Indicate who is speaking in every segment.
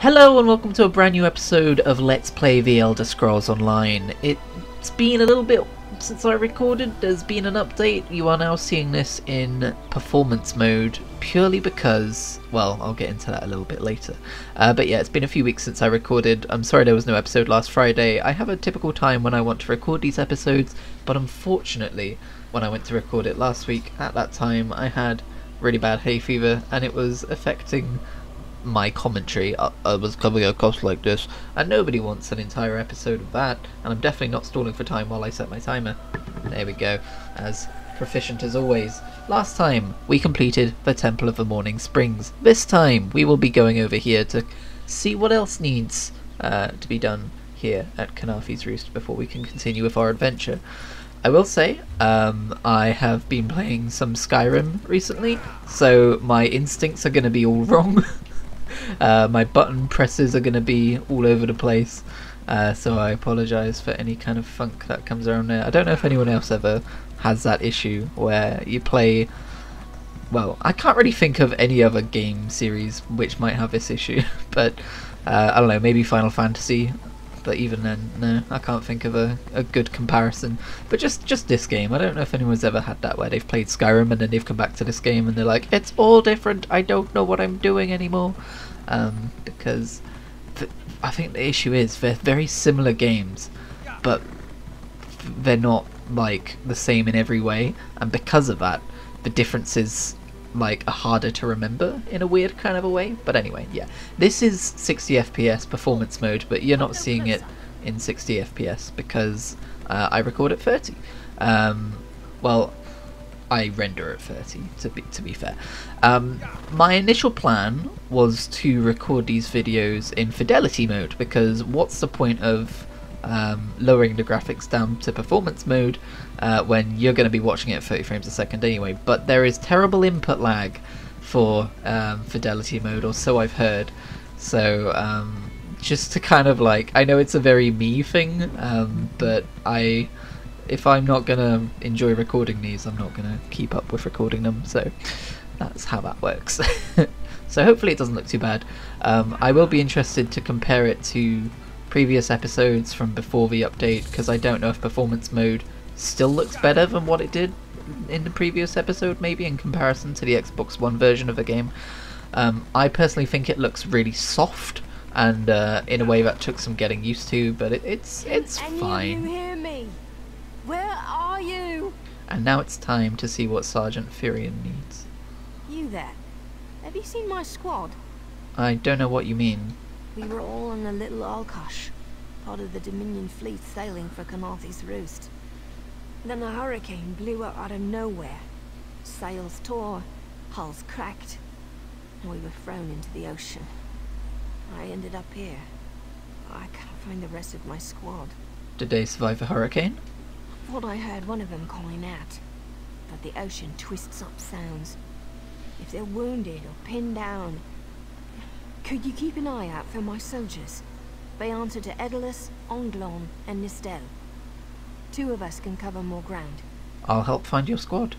Speaker 1: Hello and welcome to a brand new episode of Let's Play The Elder Scrolls Online. It's been a little bit since I recorded, there's been an update. You are now seeing this in performance mode purely because, well, I'll get into that a little bit later. But yeah, it's been a few weeks since I recorded. I'm sorry there was no episode last Friday. I have a typical time when I want to record these episodes, but unfortunately when I went to record it last week, at that time I had really bad hay fever and it was affecting my commentary. I was coming across like this, and nobody wants an entire episode of that, and I'm definitely not stalling for time while I set my timer. There we go, as proficient as always. Last time we completed the Temple of the Morning Springs. This time we will be going over here to see what else needs to be done here at Kanafi's Roost before we can continue with our adventure. I will say, I have been playing some Skyrim recently, so my instincts are going to be all wrong. My button presses are going to be all over the place, so I apologise for any kind of funk that comes around there. I don't know if anyone else ever has that issue where you play... Well, I can't really think of any other game series which might have this issue, but I don't know, maybe Final Fantasy, but even then, no, I can't think of a good comparison. But just this game, I don't know if anyone's ever had that where they've played Skyrim and then they've come back to this game and they're like, it's all different, I don't know what I'm doing anymore. Because I think the issue is they're very similar games, but they're not like the same in every way, and because of that, the differences like are harder to remember in a weird kind of a way. But anyway, yeah, this is 60 FPS performance mode, but you're not seeing it in 60 FPS because I record at 30. Well, I render at 30 to be fair. My initial plan was to record these videos in fidelity mode, because what's the point of lowering the graphics down to performance mode when you're going to be watching it at 30 frames a second anyway. But there is terrible input lag for fidelity mode, or so I've heard. So just to kind of like, I know it's a very me thing, but if I'm not going to enjoy recording these, I'm not going to keep up with recording them, so that's how that works. So hopefully it doesn't look too bad. I will be interested to compare it to previous episodes from before the update, because I don't know if performance mode still looks better than what it did in the previous episode, maybe in comparison to the Xbox One version of the game. I personally think it looks really soft, and in a way that took some getting used to, but it's fine.
Speaker 2: You hear me? Where are you?
Speaker 1: And now it's time to see what Sergeant Firion needs.
Speaker 2: You there? Have you seen my squad?
Speaker 1: I don't know what you mean.
Speaker 2: We were all on the little Alkosh, part of the Dominion fleet sailing for Kanafi's Roost. Then a hurricane blew up out of nowhere. Sails tore, hulls cracked, and we were thrown into the ocean. I ended up here. I can't find the rest of my squad.
Speaker 1: Did they survive the hurricane?
Speaker 2: I thought I heard one of them calling out, but the ocean twists up sounds. If they're wounded or pinned down, could you keep an eye out for my soldiers? They answer to Edelus, Onglon, and Nistel. 2 of us can cover more ground.
Speaker 1: I'll help find your squad.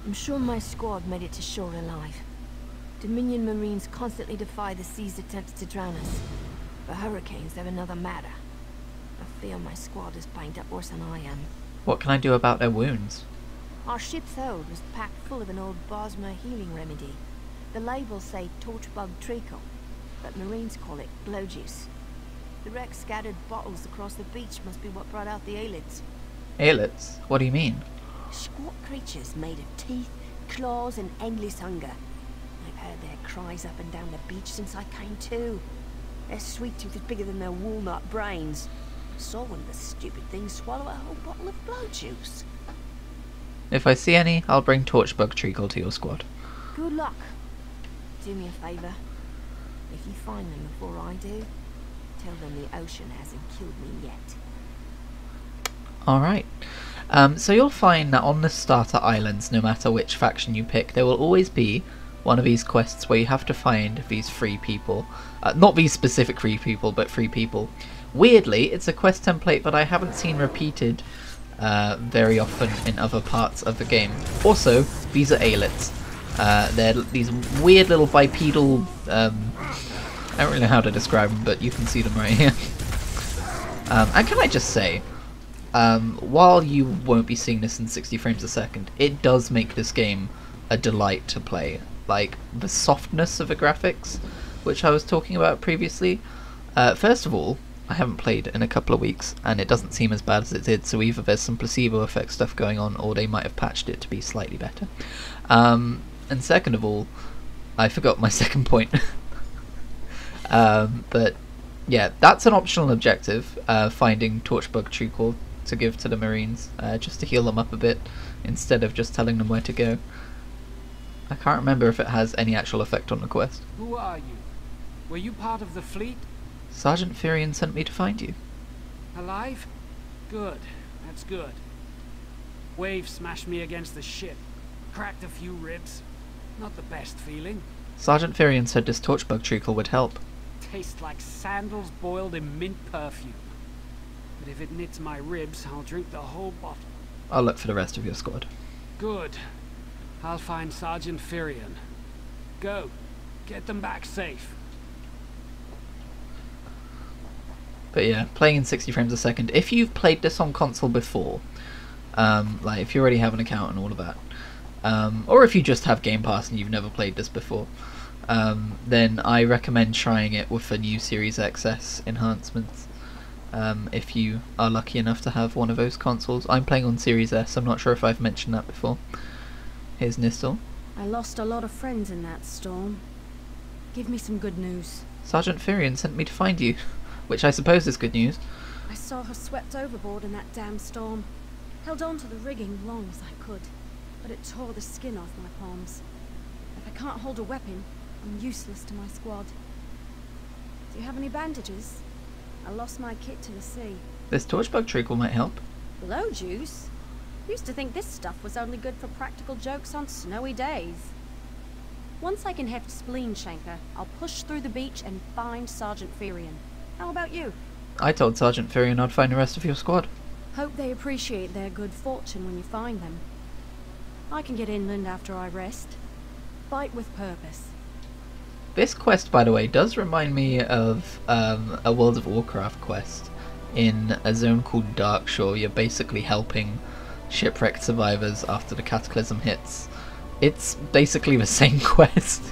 Speaker 2: I'm sure my squad made it to shore alive. Dominion Marines constantly defy the sea's attempts to drown us. But hurricanes are another matter. I fear my squad is banged up worse than I am.
Speaker 1: What can I do about their wounds?
Speaker 2: Our ship's hold was packed full of an old Bosmer healing remedy. The labels say torchbug treacle, but Marines call it blow juice. The wreck scattered bottles across the beach must be what brought out the aelids.
Speaker 1: Aelids? What do you mean?
Speaker 2: Squat creatures made of teeth, claws, and endless hunger. I've heard their cries up and down the beach since I came to. Their sweet tooth is bigger than their walnut brains. I saw one of the stupid things swallow a whole bottle of blow juice.
Speaker 1: If I see any, I'll bring torchbug treacle to your squad.
Speaker 2: Good luck. Do me a favour. If you find them before I do, tell them the ocean hasn't killed me yet.
Speaker 1: Alright. So you'll find that on the starter islands, no matter which faction you pick, there will always be one of these quests where you have to find these 3 people. Not these specific 3 people, but 3 people. Weirdly, it's a quest template that I haven't seen repeated very often in other parts of the game. Also, these are aelids. They're these weird little bipedal I don't really know how to describe them, but you can see them right here. And can I just say, while you won't be seeing this in 60 frames a second, it does make this game a delight to play. Like, the softness of the graphics, which I was talking about previously. First of all, I haven't played in a couple of weeks, and it doesn't seem as bad as it did, so either there's some placebo effect stuff going on, or they might have patched it to be slightly better. And second of all, I forgot my second point. But yeah, that's an optional objective, finding Torchbug Tree Core to give to the Marines, just to heal them up a bit, instead of just telling them where to go. I can't remember if it has any actual effect on the quest.
Speaker 3: Who are you? Were you part of the fleet?
Speaker 1: Sergeant Furion sent me to find you.
Speaker 3: Alive? Good. That's good. Wave smashed me against the ship. Cracked a few ribs. Not the best feeling.
Speaker 1: Sergeant Furion said this Torchbug treacle would help.
Speaker 3: Tastes like sandals boiled in mint perfume. But if it knits my ribs, I'll drink the whole bottle.
Speaker 1: I'll look for the rest of your squad.
Speaker 3: Good. I'll find Sergeant Furion. Go. Get them back safe.
Speaker 1: But yeah, playing in 60 frames a second. If you've played this on console before, like if you already have an account and all of that, or if you just have Game Pass and you've never played this before, then I recommend trying it with the new Series XS enhancements. If you are lucky enough to have one of those consoles. I'm playing on Series S, I'm not sure if I've mentioned that before. Here's Nistel.
Speaker 2: I lost a lot of friends in that storm. Give me some good news.
Speaker 1: Sergeant Furion sent me to find you, which I suppose is good news.
Speaker 2: I saw her swept overboard in that damn storm. Held on to the rigging long as I could, but it tore the skin off my palms. If I can't hold a weapon, I'm useless to my squad. Do you have any bandages? I lost my kit to the sea.
Speaker 1: This Torchbug treacle might help.
Speaker 2: Blow juice? Used to think this stuff was only good for practical jokes on snowy days. Once I can heft Spleen Shanker, I'll push through the beach and find Sergeant Furion. How about you?
Speaker 1: I told Sergeant Furion I'd find the rest of your squad.
Speaker 2: Hope they appreciate their good fortune when you find them. I can get inland after I rest. Fight with purpose.
Speaker 1: This quest, by the way, does remind me of a World of Warcraft quest in a zone called Darkshore. You're basically helping shipwrecked survivors after the cataclysm hits. It's basically the same quest,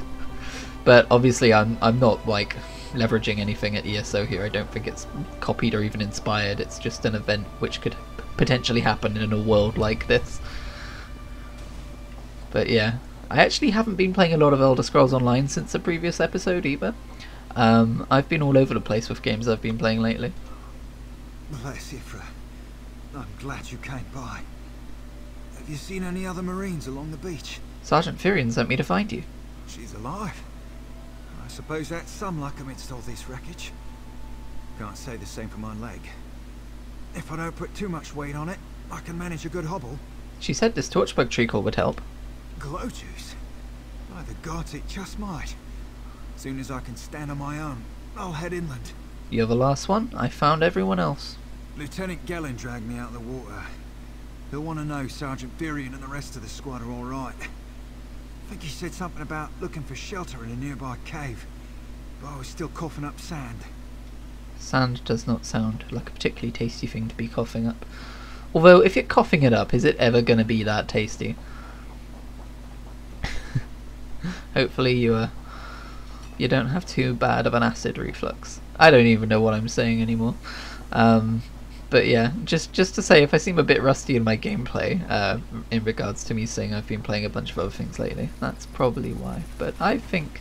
Speaker 1: but obviously I'm not like leveraging anything at ESO here. I don't think it's copied or even inspired. It's just an event which could potentially happen in a world like this. But yeah, I actually haven't been playing a lot of Elder Scrolls Online since the previous episode either. I've been all over the place with games I've been playing lately.
Speaker 4: Bless you, I'm glad you came by. Have you seen any other Marines along the beach?
Speaker 1: Sergeant Furion sent me to find you.
Speaker 4: She's alive. I suppose that's some luck amidst all this wreckage. Can't say the same for my leg. If I don't put too much weight on it, I can manage a good hobble.
Speaker 1: She said this Torchbug treacle would help.
Speaker 4: Glow juice? By the gods, it just might. Soon as I can stand on my own, I'll head inland.
Speaker 1: You're the last one. I found everyone else.
Speaker 4: Lieutenant Garrelon dragged me out of the water. He'll want to know Sergeant Furion and the rest of the squad are all right. I think he said something about looking for shelter in a nearby cave, but I was still coughing up sand.
Speaker 1: Sand does not sound like a particularly tasty thing to be coughing up. Although, if you're coughing it up, is it ever going to be that tasty? Hopefully you don't have too bad of an acid reflux. I don't even know what I'm saying anymore. But yeah, just to say, if I seem a bit rusty in my gameplay, in regards to me saying I've been playing a bunch of other things lately, that's probably why. But I think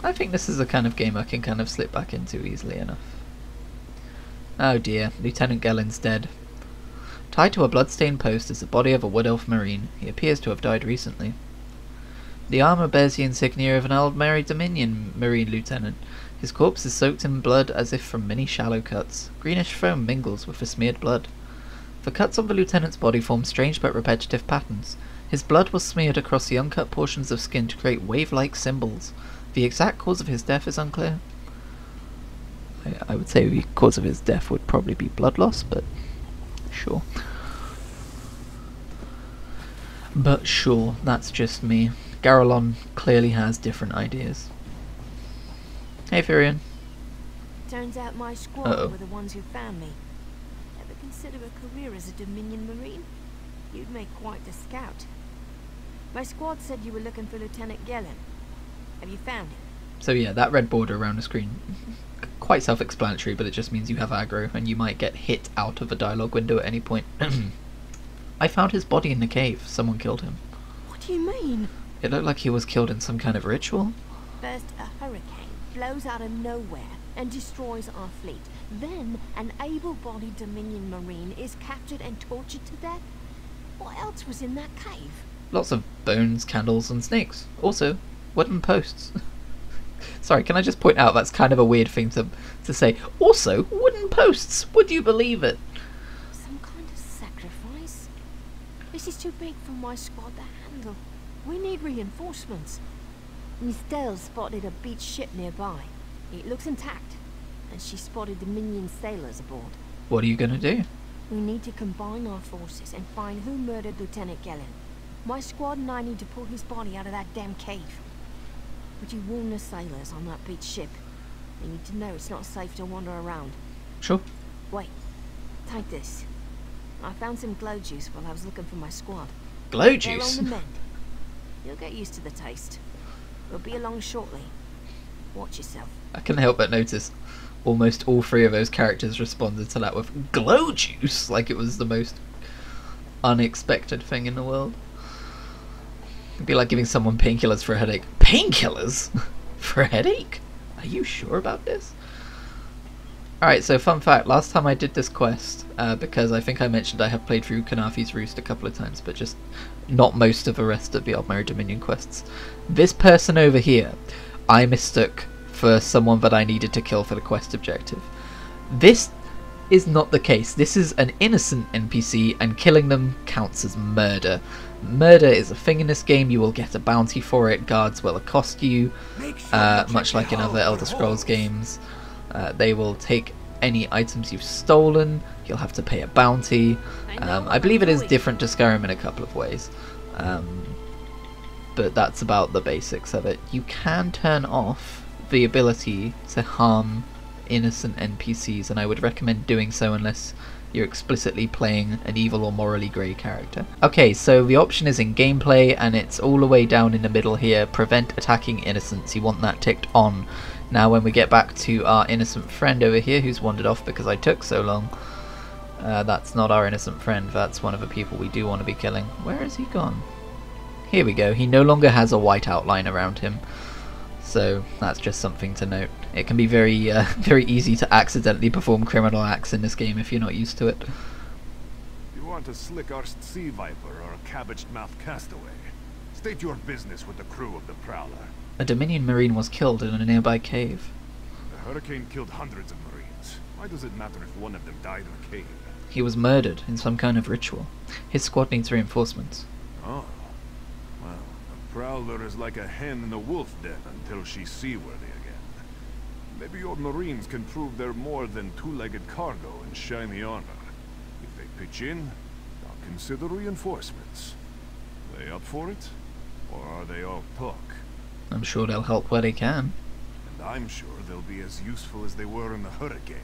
Speaker 1: this is the kind of game I can kind of slip back into easily enough. Oh dear, Lieutenant Garrelon's dead. Tied to a blood-stained post is the body of a Wood Elf Marine. He appears to have died recently. The armour bears the insignia of an old Mary Dominion Marine Lieutenant. His corpse is soaked in blood as if from many shallow cuts. Greenish foam mingles with the smeared blood. The cuts on the lieutenant's body form strange but repetitive patterns. His blood was smeared across the uncut portions of skin to create wave-like symbols. The exact cause of his death is unclear. I would say the cause of his death would probably be blood loss, but sure. But sure, that's just me. Garrelon clearly has different ideas. Hey, Furion.
Speaker 2: Turns out my squad
Speaker 1: Uh-oh.
Speaker 2: were the ones who found me. Ever consider a career as a Dominion Marine? You'd make quite the scout. My squad said you were looking for Lieutenant Garrelon. Have you found him?
Speaker 1: So yeah, that red border around the screen, quite self-explanatory, but it just means you have aggro and you might get hit out of a dialogue window at any point. I found his body in the cave. Someone killed him.
Speaker 2: What do you mean?
Speaker 1: It looked like he was killed in some kind of ritual.
Speaker 2: First, a hurricane blows out of nowhere and destroys our fleet. Then, an able-bodied Dominion Marine is captured and tortured to death? What else was in that cave?
Speaker 1: Lots of bones, candles, and snakes. Also, wooden posts. Sorry, can I just point out that's kind of a weird thing to say. Also, wooden posts. Would you believe it?
Speaker 2: Some kind of sacrifice? This is too big for my squad to handle. We need reinforcements. Miss Dale spotted a beached ship nearby. It looks intact, and she spotted Dominion sailors aboard.
Speaker 1: What are you gonna do?
Speaker 2: We need to combine our forces and find who murdered Lieutenant Garrelon. My squad and I need to pull his body out of that damn cave. Would you warn the sailors on that beached ship? They need to know it's not safe to wander around.
Speaker 1: Sure.
Speaker 2: Wait, take this. I found some glow juice while I was looking for my squad.
Speaker 1: Glow
Speaker 2: They're
Speaker 1: juice?
Speaker 2: on the mend. You'll get used to the taste. We'll be along shortly. Watch yourself.
Speaker 1: I couldn't help but notice almost all three of those characters responded to that with glow juice, like it was the most unexpected thing in the world. It'd be like giving someone painkillers for a headache. Painkillers? For a headache? Are you sure about this? Alright, so fun fact, last time I did this quest, because I think I mentioned I have played through Kanafi's Roost a couple of times, but just not most of the rest of the Aldmeri Dominion quests. This person over here, I mistook for someone that I needed to kill for the quest objective. This is not the case. This is an innocent NPC, and killing them counts as murder. Murder is a thing in this game. You will get a bounty for it. Guards will accost you, much like in other Elder Scrolls games. They will take any items you've stolen. You'll have to pay a bounty. I believe it is different to Skyrim in a couple of ways, but that's about the basics of it. You can turn off the ability to harm innocent NPCs, and I would recommend doing so unless you're explicitly playing an evil or morally grey character. Okay, so the option is in gameplay, and it's all the way down in the middle here. Prevent attacking innocents. You want that ticked on. Now when we get back to our innocent friend over here, who's wandered off because I took so long, that's not our innocent friend, that's one of the people we do want to be killing. Where has he gone? Here we go. He no longer has a white outline around him, so that's just something to note. It can be very very easy to accidentally perform criminal acts in this game if you're not used to it.
Speaker 5: You want a slick-arsed sea viper or a cabbage-mouthed castaway? State your business with the crew of the Prowler.
Speaker 1: A Dominion Marine was killed in a nearby cave.
Speaker 5: The hurricane killed hundreds of Marines. Why does it matter if one of them died in a cave?
Speaker 1: He was murdered in some kind of ritual. His squad needs reinforcements.
Speaker 5: Oh. Well, a Prowler is like a hen in a wolf den until she's seaworthy again. Maybe your Marines can prove they're more than two-legged cargo and shiny armor. If they pitch in, I'll consider reinforcements. They up for it? Or are they all talk?
Speaker 1: I'm sure they'll help where they can.
Speaker 5: And I'm sure they'll be as useful as they were in the hurricane.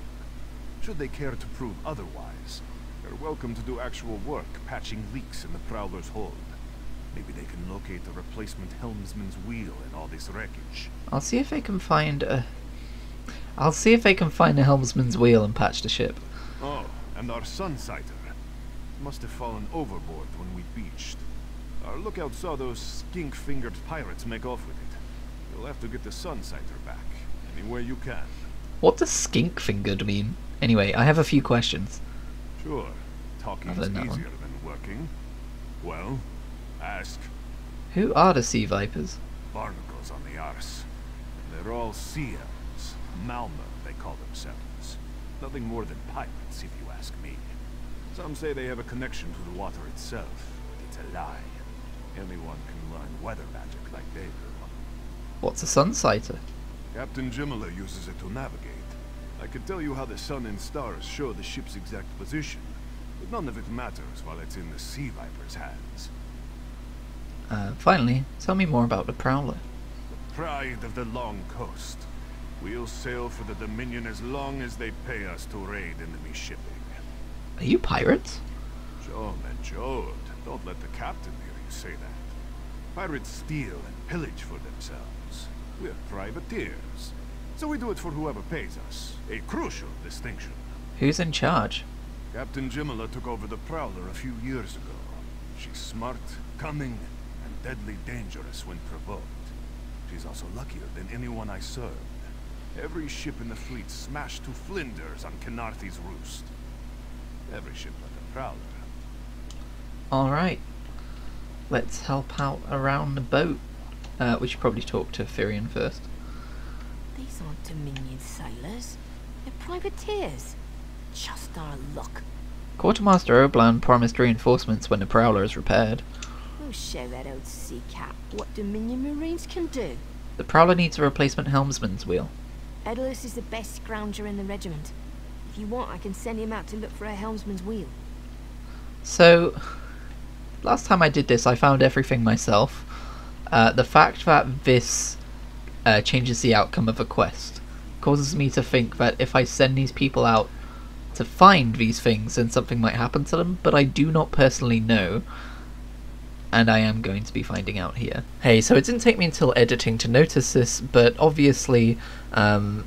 Speaker 5: Should they care to prove otherwise, they're welcome to do actual work patching leaks in the Prowler's hold. Maybe they can locate a replacement helmsman's wheel in all this wreckage.
Speaker 1: I'll see if they can find a helmsman's wheel and patch the ship.
Speaker 5: Oh, and our Sunsighter. Must have fallen overboard when we beached. Our lookout saw those skink-fingered pirates make off with it. You'll have to get the Sunsighter back, any way you can.
Speaker 1: What does skink-fingered mean? Anyway, I have a few questions.
Speaker 5: Sure. Talking's
Speaker 1: Other than that
Speaker 5: easier
Speaker 1: one.
Speaker 5: than working. Well, ask.
Speaker 1: Who are the Sea Vipers?
Speaker 5: Barnacles on the arse. They're all sea elves. Malma, they call themselves. Nothing more than pirates, if you ask me. Some say they have a connection to the water itself, but it's a lie. Anyone can learn weather magic like they do.
Speaker 1: What's a Sunsighter?
Speaker 5: Captain Jimala uses it to navigate. I could tell you how the sun and stars show the ship's exact position, but none of it matters while it's in the Sea Viper's hands.
Speaker 1: Finally, tell me more about the Prowler.
Speaker 5: The pride of the long coast. We'll sail for the Dominion as long as they pay us to raid enemy shipping.
Speaker 1: Are you pirates?
Speaker 5: Joe, man, Joe, don't let the captain hear you say that. Pirates steal and pillage for themselves. We're privateers, so we do it for whoever pays us. A crucial distinction.
Speaker 1: Who's in charge?
Speaker 5: Captain Jimala took over the Prowler a few years ago. She's smart, cunning, and deadly dangerous when provoked. She's also luckier than anyone I served. Every ship in the fleet smashed to flinders on Kenarthi's roost. Every ship but the Prowler.
Speaker 1: Alright. Let's help out around the boat. We should probably talk to Firion first.
Speaker 2: These aren't Dominion sailors. They're privateers. Just our luck.
Speaker 1: Quartermaster Oblan promised reinforcements when the Prowler is repaired.
Speaker 2: We'll show that old sea cat what Dominion Marines can do.
Speaker 1: The Prowler needs a replacement helmsman's wheel.
Speaker 2: Edalus is the best scrounger in the regiment. If you want, I can send him out to look for a helmsman's wheel.
Speaker 1: So, last time I did this, I found everything myself. The fact that this changes the outcome of a quest causes me to think that if I send these people out to find these things, then something might happen to them, but I do not personally know, and I am going to be finding out here. Hey, so it didn't take me until editing to notice this, but obviously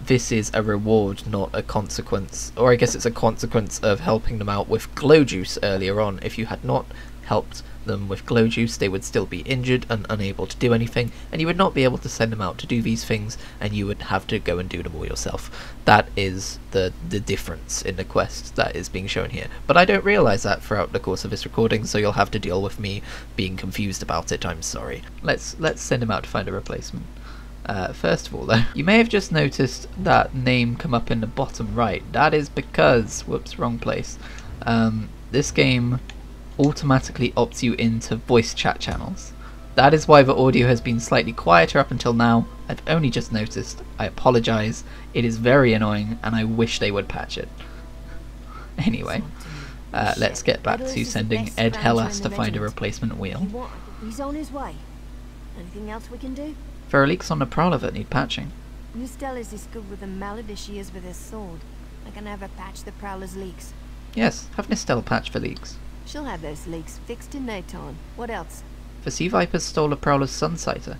Speaker 1: this is a reward, not a consequence, or I guess it's a consequence of helping them out with glow juice earlier on. If you had not helped them with glow juice, they would still be injured and unable to do anything, and you would not be able to send them out to do these things, and you would have to go and do them all yourself. That is the difference in the quest that is being shown here. But I don't realise that throughout the course of this recording, so you'll have to deal with me being confused about it. I'm sorry. Let's send him out to find a replacement. First of all though, you may have just noticed that name come up in the bottom right. That is because, whoops, wrong place. This game automatically opts you into voice chat channels. That is why the audio has been slightly quieter up until now. I've only just noticed. I apologise. It is very annoying and I wish they would patch it. Anyway, let's get back to sending Ed Hellas to find a replacement wheel.
Speaker 2: He's on his way. Anything else we can do?
Speaker 1: There are leaks on the Prowler that need patching.
Speaker 2: Nistella's is good with the mallet as she is with his sword. I can have her patch the Prowler's leaks.
Speaker 1: Yes, have Nistella patch for leaks.
Speaker 2: She'll have those leaks fixed in no time. What else?
Speaker 1: The Sea Vipers stole the Prowler's Sunsighter.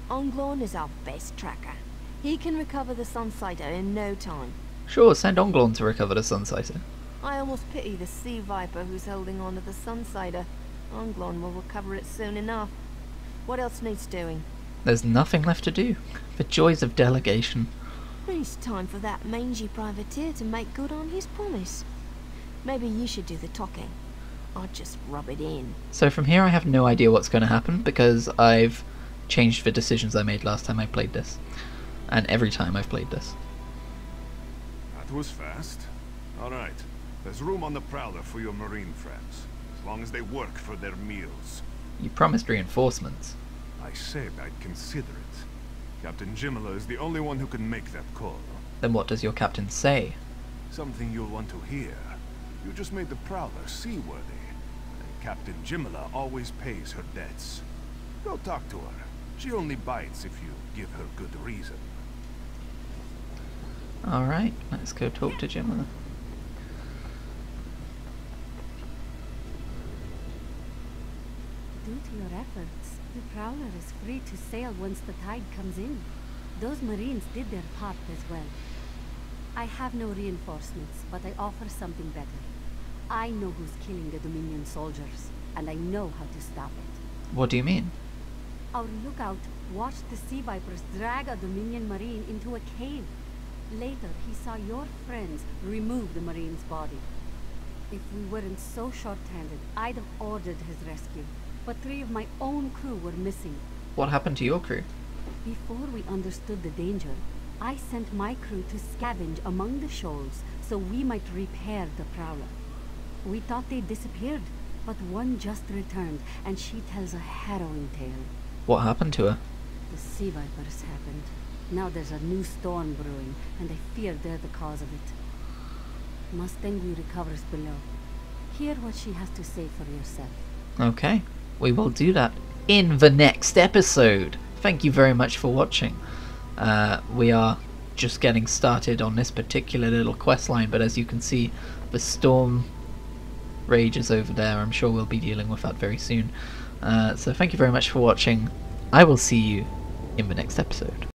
Speaker 2: Onglorn is our best tracker. He can recover the Sunsighter in no time.
Speaker 1: Sure, send Onglorn to recover the Sunsighter.
Speaker 2: I almost pity the Sea Viper who's holding on to the Sunsighter. Onglorn will recover it soon enough. What else needs doing?
Speaker 1: There's nothing left to do. The joys of delegation.
Speaker 2: It's time for that mangy privateer to make good on his promise. Maybe you should do the talking. I'll just rub it in.
Speaker 1: So from here I have no idea what's going to happen because I've changed the decisions I made last time I played this. And every time I've played this.
Speaker 5: That was fast. Alright, there's room on the Prowler for your marine friends, as long as they work for their meals.
Speaker 1: You promised reinforcements.
Speaker 5: I said I'd consider it. Captain Jimala is the only one who can make that call.
Speaker 1: Then what does your captain say?
Speaker 5: Something you'll want to hear. You just made the Prowler seaworthy, and Captain Jimala always pays her debts. Go talk to her. She only bites if you give her good reason.
Speaker 1: Alright, let's go talk to Jimala.
Speaker 6: Due to your efforts, the Prowler is free to sail once the tide comes in. Those Marines did their part as well. I have no reinforcements, but I offer something better. I know who's killing the Dominion soldiers, and I know how to stop it.
Speaker 1: What do you mean?
Speaker 6: Our lookout watched the Sea Vipers drag a Dominion Marine into a cave. Later, he saw your friends remove the Marine's body. If we weren't so short-handed, I'd have ordered his rescue. But 3 of my own crew were missing.
Speaker 1: What happened to your crew?
Speaker 6: Before we understood the danger, I sent my crew to scavenge among the shoals so we might repair the Prowler. We thought they disappeared, but one just returned, and she tells a harrowing tale.
Speaker 1: What happened to her?
Speaker 6: The Sea Vipers happened. Now there's a new storm brewing, and I fear they're the cause of it. Mustangui recovers below. Hear what she has to say for yourself.
Speaker 1: Okay, we will do that in the next episode. Thank you very much for watching. We are just getting started on this particular little quest line, but as you can see, the storm rages over there. I'm sure we'll be dealing with that very soon. So thank you very much for watching. I will see you in the next episode.